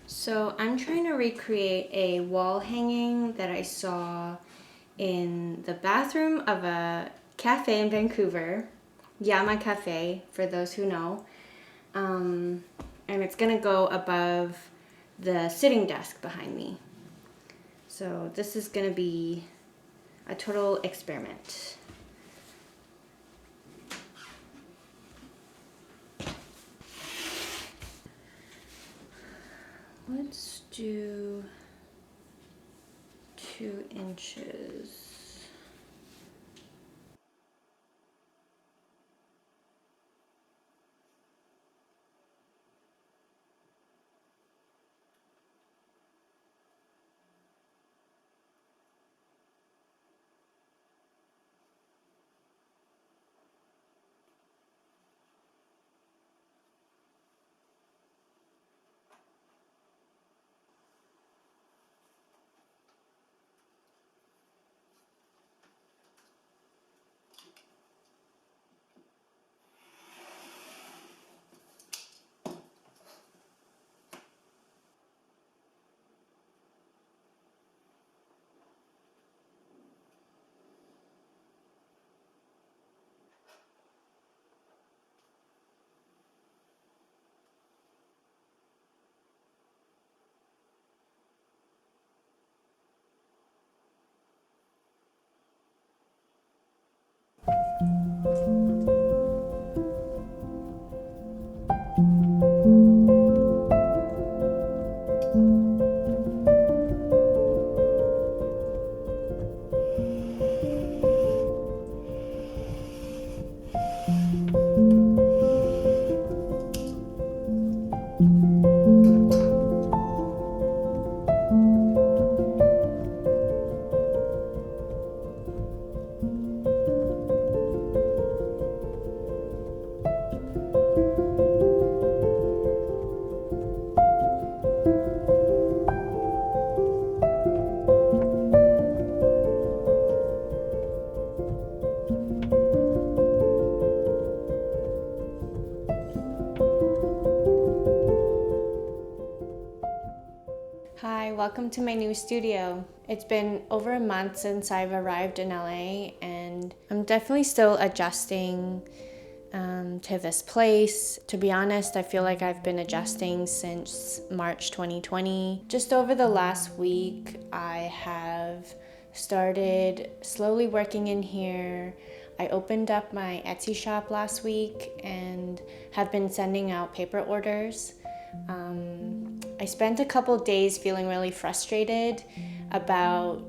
So I'm trying to recreate a wall hanging that I saw in the bathroom of a cafe in Vancouver, Yama Cafe, for those who know. And it's gonna go above the sitting desk behind me. So this is gonna be a total experiment. Let's do 2 inches. Hi, welcome to my new studio. It's been over a month since I've arrived in LA, and I'm definitely still adjusting to this place. To be honest, I feel like I've been adjusting since March 2020. Just over the last week, I have started slowly working in here. I opened up my Etsy shop last week and have been sending out paper orders. I spent a couple days feeling really frustrated about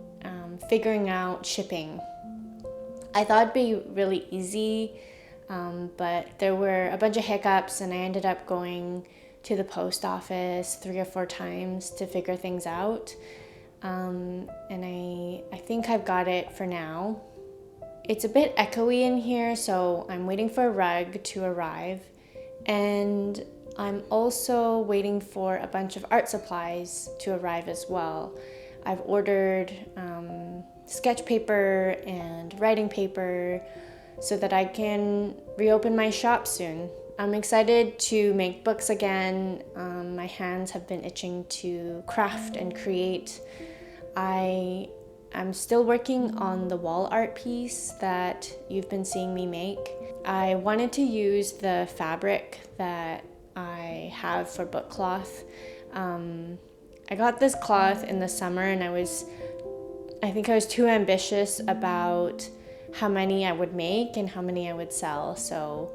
figuring out shipping. I thought it'd be really easy, but there were a bunch of hiccups, and I ended up going to the post office 3 or 4 times to figure things out. And I think I've got it for now. It's a bit echoey in here, so I'm waiting for a rug to arrive. And I'm also waiting for a bunch of art supplies to arrive as well. I've ordered sketch paper and writing paper so that I can reopen my shop soon. I'm excited to make books again. My hands have been itching to craft and create. I'm still working on the wall art piece that you've been seeing me make. I wanted to use the fabric that I have for book cloth. I got this cloth in the summer, and I think I was too ambitious about how many I would make and how many I would sell. So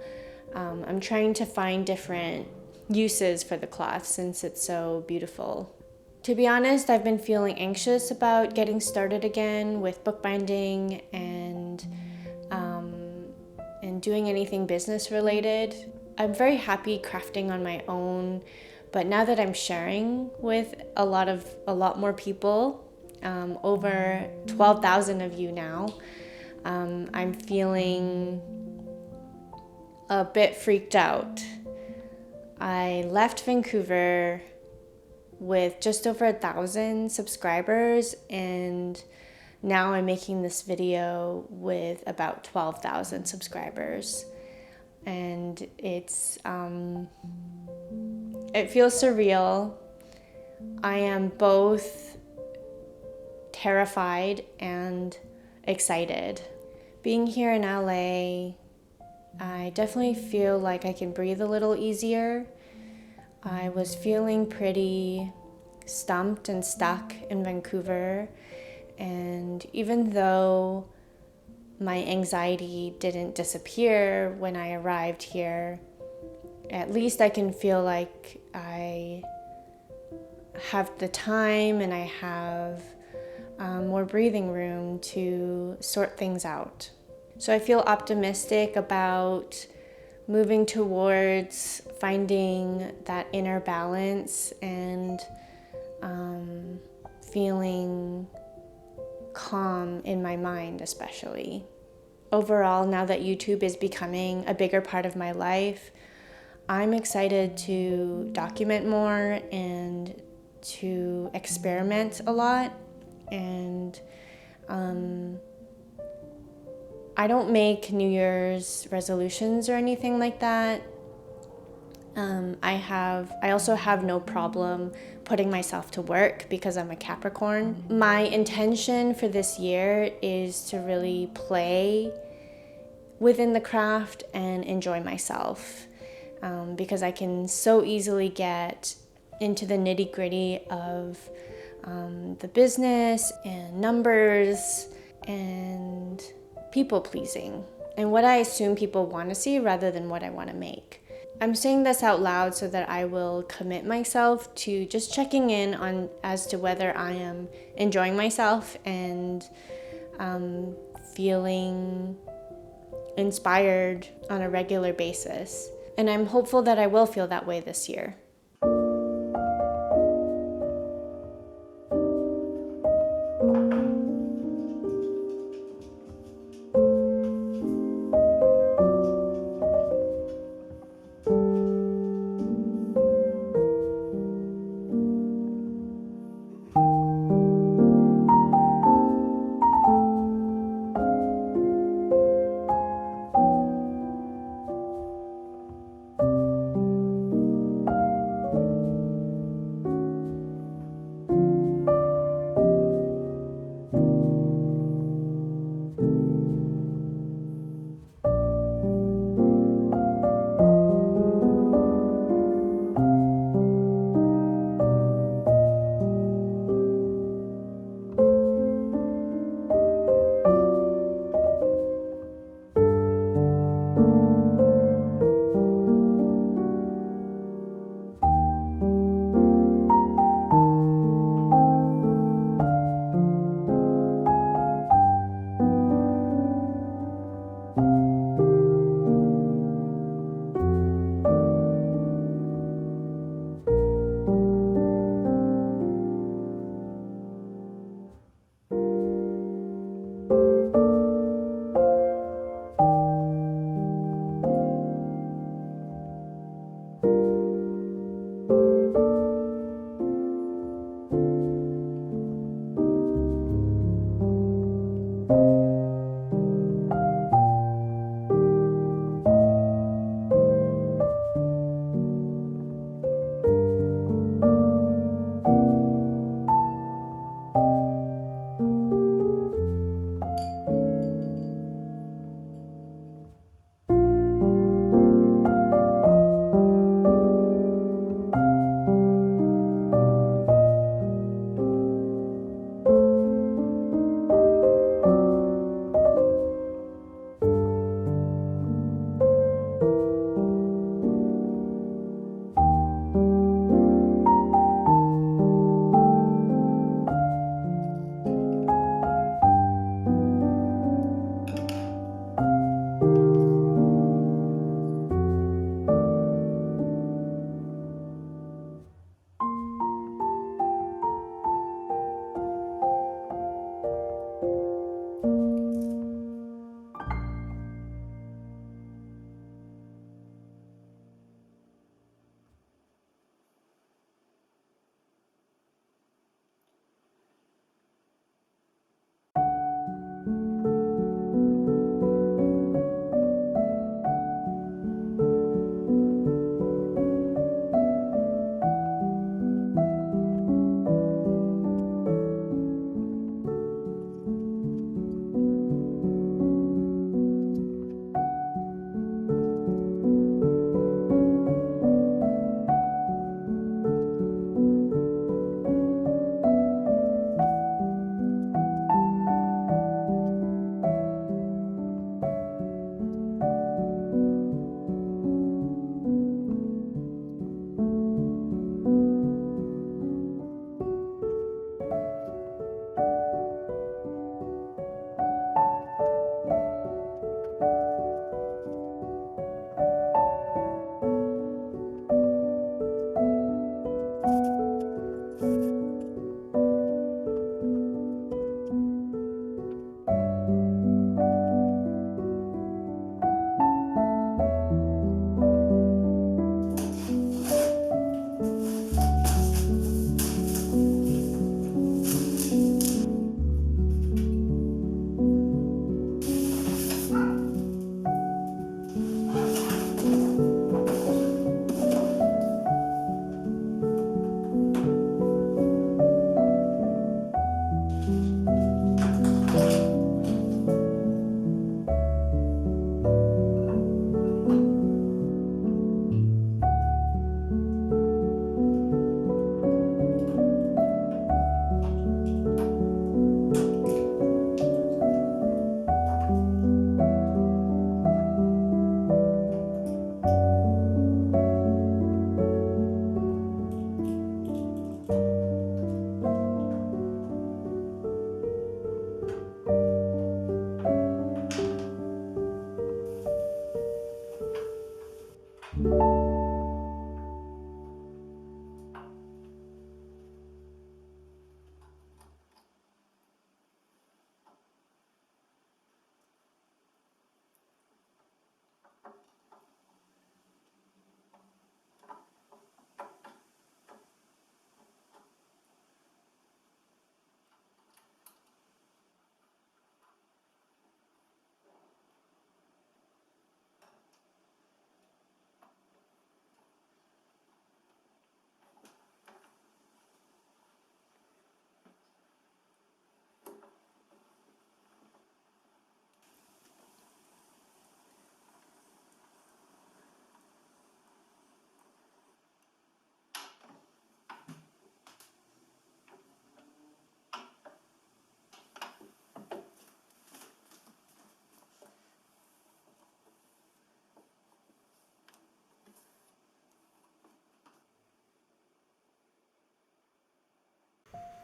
I'm trying to find different uses for the cloth since it's so beautiful. To be honest, I've been feeling anxious about getting started again with bookbinding and doing anything business related. I'm very happy crafting on my own, but now that I'm sharing with a lot more people, over 12,000 of you now, I'm feeling a bit freaked out. I left Vancouver with just over 1,000 subscribers, and now I'm making this video with about 12,000 subscribers. And it feels surreal. I am both terrified and excited. Being here in LA, I definitely feel like I can breathe a little easier. I was feeling pretty stumped and stuck in Vancouver, and even though my anxiety didn't disappear when I arrived here, at least I can feel like I have the time and I have more breathing room to sort things out. So I feel optimistic about moving towards finding that inner balance and feeling calm in my mind, especially. Overall, now that YouTube is becoming a bigger part of my life, I'm excited to document more and to experiment a lot. And I don't make New Year's resolutions or anything like that. I also have no problem putting myself to work because I'm a Capricorn. My intention for this year is to really play within the craft and enjoy myself, because I can so easily get into the nitty-gritty of the business and numbers and people pleasing and what I assume people want to see rather than what I want to make. I'm saying this out loud so that I will commit myself to just checking in on as to whether I am enjoying myself and feeling inspired on a regular basis. And I'm hopeful that I will feel that way this year.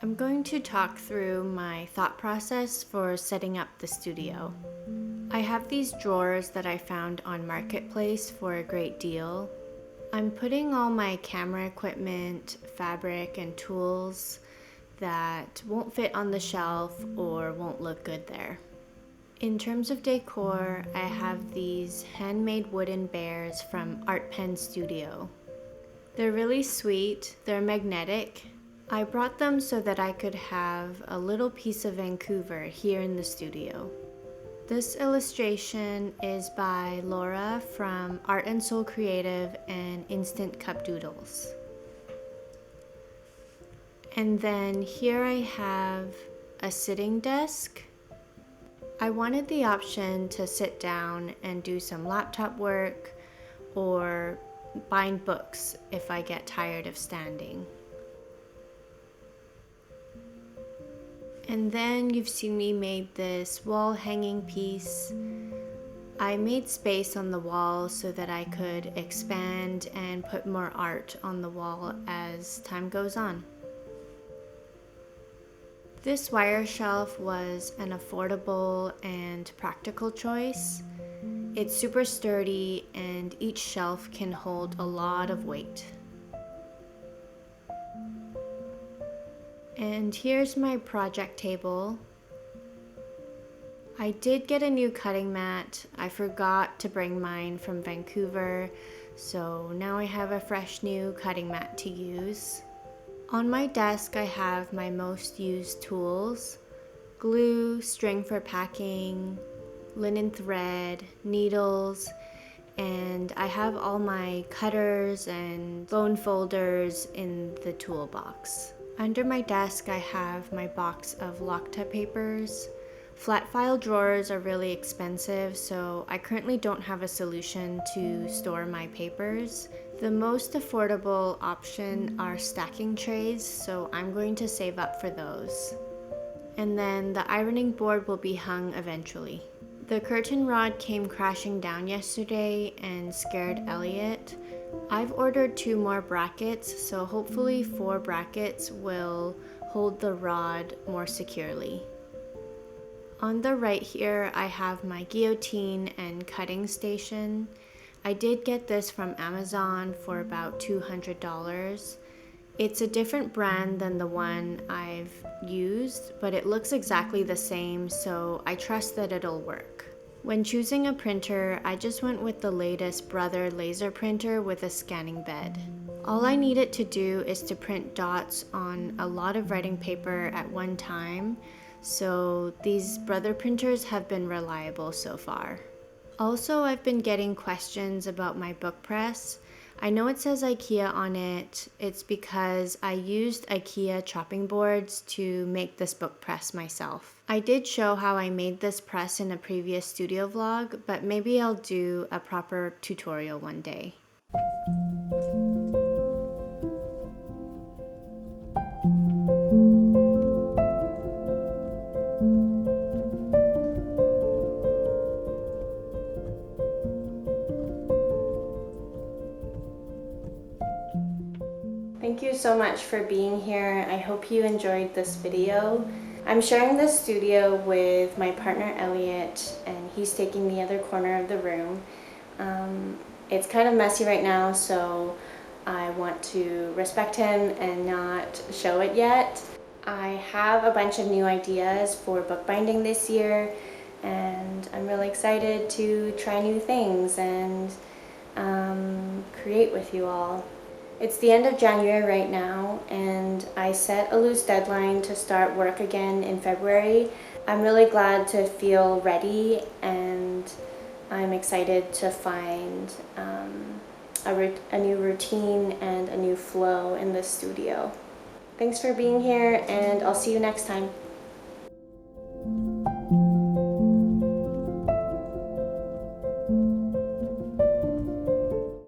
I'm going to talk through my thought process for setting up the studio. I have these drawers that I found on Marketplace for a great deal. I'm putting all my camera equipment, fabric, and tools that won't fit on the shelf or won't look good there. In terms of decor, I have these handmade wooden bears from Art Pen Studio. They're really sweet, they're magnetic. I brought them so that I could have a little piece of Vancouver here in the studio. This illustration is by Laura from Art and Soul Creative and Instant Cup Doodles. And then here I have a sitting desk. I wanted the option to sit down and do some laptop work or bind books if I get tired of standing. And then you've seen me made this wall hanging piece. I made space on the wall so that I could expand and put more art on the wall as time goes on. This wire shelf was an affordable and practical choice. It's super sturdy and each shelf can hold a lot of weight. And here's my project table. I did get a new cutting mat. I forgot to bring mine from Vancouver, so now I have a fresh new cutting mat to use. On my desk I have my most used tools: glue, string for packing, linen thread, needles, and I have all my cutters and bone folders in the toolbox. Under my desk, I have my box of Loctite papers. Flat file drawers are really expensive, so I currently don't have a solution to store my papers. The most affordable option are stacking trays, so I'm going to save up for those. And then the ironing board will be hung eventually. The curtain rod came crashing down yesterday and scared Elliot. I've ordered 2 more brackets, so hopefully 4 brackets will hold the rod more securely. On the right here, I have my guillotine and cutting station. I did get this from Amazon for about $200. It's a different brand than the one I've used, but it looks exactly the same, so I trust that it'll work. When choosing a printer, I just went with the latest Brother laser printer with a scanning bed. All I needed to do is to print dots on a lot of writing paper at one time, so these Brother printers have been reliable so far. Also, I've been getting questions about my book press. I know it says IKEA on it. It's because I used IKEA chopping boards to make this book press myself. I did show how I made this press in a previous studio vlog, but maybe I'll do a proper tutorial one day. Thank you so much for being here. I hope you enjoyed this video. I'm sharing this studio with my partner Elliot, and he's taking the other corner of the room. It's kind of messy right now, so I want to respect him and not show it yet. I have a bunch of new ideas for bookbinding this year, and I'm really excited to try new things and create with you all. It's the end of January right now, and I set a loose deadline to start work again in February. I'm really glad to feel ready, and I'm excited to find a new routine and a new flow in the studio. Thanks for being here, and I'll see you next time.